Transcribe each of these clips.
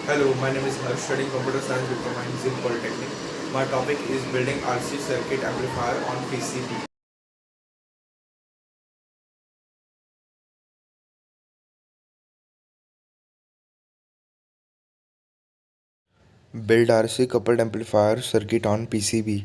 Hello, my name is Harsh, studying computer science diploma in Zim Polytechnic. My topic is building RC circuit amplifier on PCB. Build RC coupled amplifier circuit on PCB.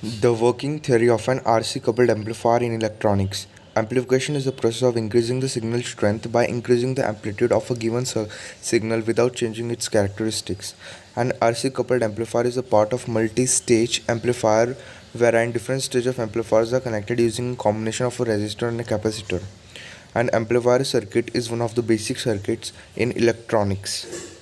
The working theory of an RC coupled amplifier in electronics. Amplification is the process of increasing the signal strength by increasing the amplitude of a given signal without changing its characteristics. An RC coupled amplifier is a part of multi-stage amplifier wherein different stages of amplifiers are connected using a combination of a resistor and a capacitor. An amplifier circuit is one of the basic circuits in electronics.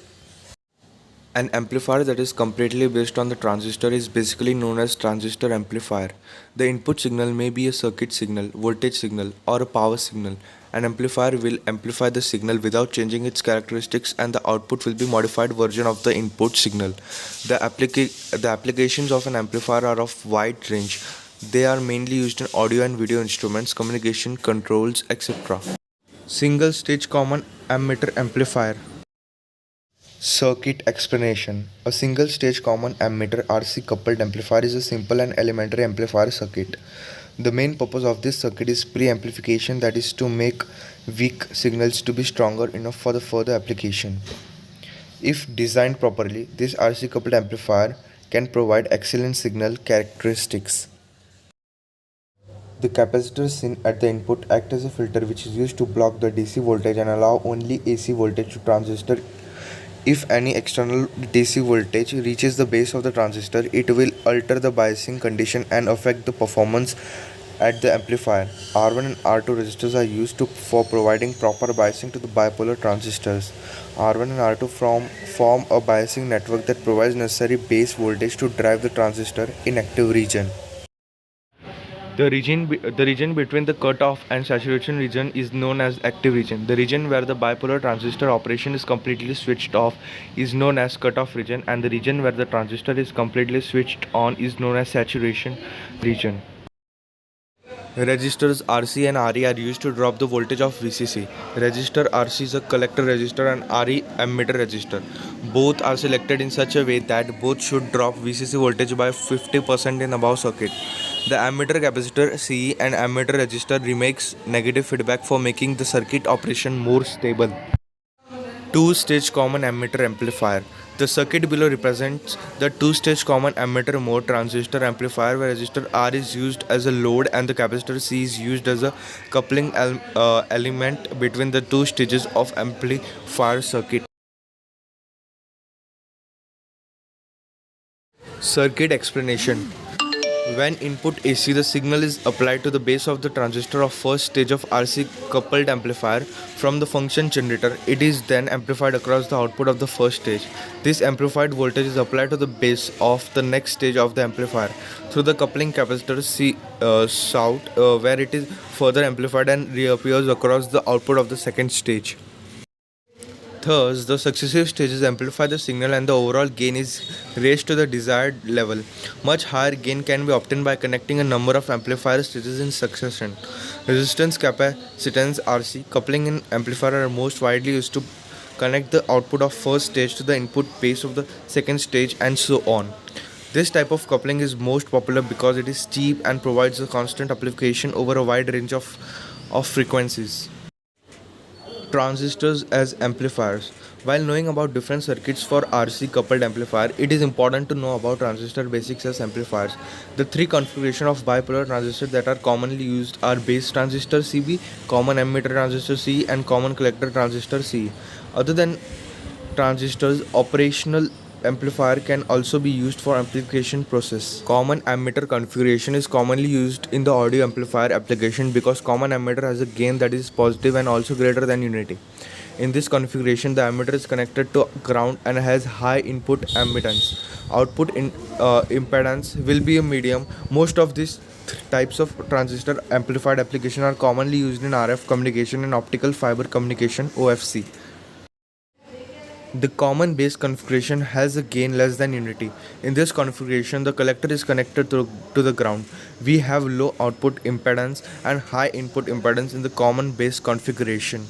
An amplifier that is completely based on the transistor is basically known as transistor amplifier. The input signal may be a circuit signal, voltage signal, or a power signal. An amplifier will amplify the signal without changing its characteristics, and the output will be modified version of the input signal. The applications of an amplifier are of wide range. They are mainly used in audio and video instruments, communication, controls, etc. Single stage common ammeter amplifier. Circuit explanation. A single stage common ammeter RC coupled amplifier is a simple and elementary amplifier circuit. The main purpose of this circuit is pre-amplification, that is to make weak signals to be stronger enough for the further application. If designed properly, this RC coupled amplifier can provide excellent signal characteristics. The capacitors seen at the input act as a filter which is used to block the DC voltage and allow only AC voltage to transistor. If any external DC voltage reaches the base of the transistor, it will alter the biasing condition and affect the performance at the amplifier. R1 and R2 resistors are used for providing proper biasing to the bipolar transistors. R1 and R2 form a biasing network that provides necessary base voltage to drive the transistor in active region. The region between the cutoff and saturation region is known as active region. The region where the bipolar transistor operation is completely switched off is known as cutoff region, and the region where the transistor is completely switched on is known as saturation region. Resistors RC and RE are used to drop the voltage of VCC. Resistor RC is a collector resistor and RE emitter resistor. Both are selected in such a way that both should drop VCC voltage by 50% in above circuit. The ammeter capacitor CE and ammeter resistor remakes negative feedback for making the circuit operation more stable. Two-stage common ammeter amplifier. The circuit below represents the two-stage common ammeter mode transistor amplifier where resistor R is used as a load and the capacitor C is used as a coupling element between the two stages of amplifier circuit. Circuit explanation. When input AC, the signal is applied to the base of the transistor of first stage of RC coupled amplifier from the function generator. It is then amplified across the output of the first stage. This amplified voltage is applied to the base of the next stage of the amplifier through the coupling capacitor Cout, where it is further amplified and reappears across the output of the second stage. Thus, the successive stages amplify the signal and the overall gain is raised to the desired level. Much higher gain can be obtained by connecting a number of amplifier stages in succession. Resistance, capacitance, RC, coupling and amplifier are most widely used to connect the output of first stage to the input base of the second stage and so on. This type of coupling is most popular because it is cheap and provides a constant amplification over a wide range of frequencies. Transistors as amplifiers. While knowing about different circuits for RC coupled amplifier, it is important to know about transistor basics as amplifiers. The three configurations of bipolar transistors that are commonly used are base transistor CB, common emitter transistor C, and common collector transistor C. Other than transistors, operational amplifier can also be used for amplification process. Common ammeter configuration is commonly used in the audio amplifier application because common ammeter has a gain that is positive and also greater than unity. In this configuration, the ammeter is connected to ground and has high input admittance. Output impedance will be a medium. Most of these types of transistor amplified application are commonly used in RF communication and optical fiber communication OFC. The common base configuration has a gain less than unity. In this configuration, the collector is connected to the ground. We have low output impedance and high input impedance in the common base configuration.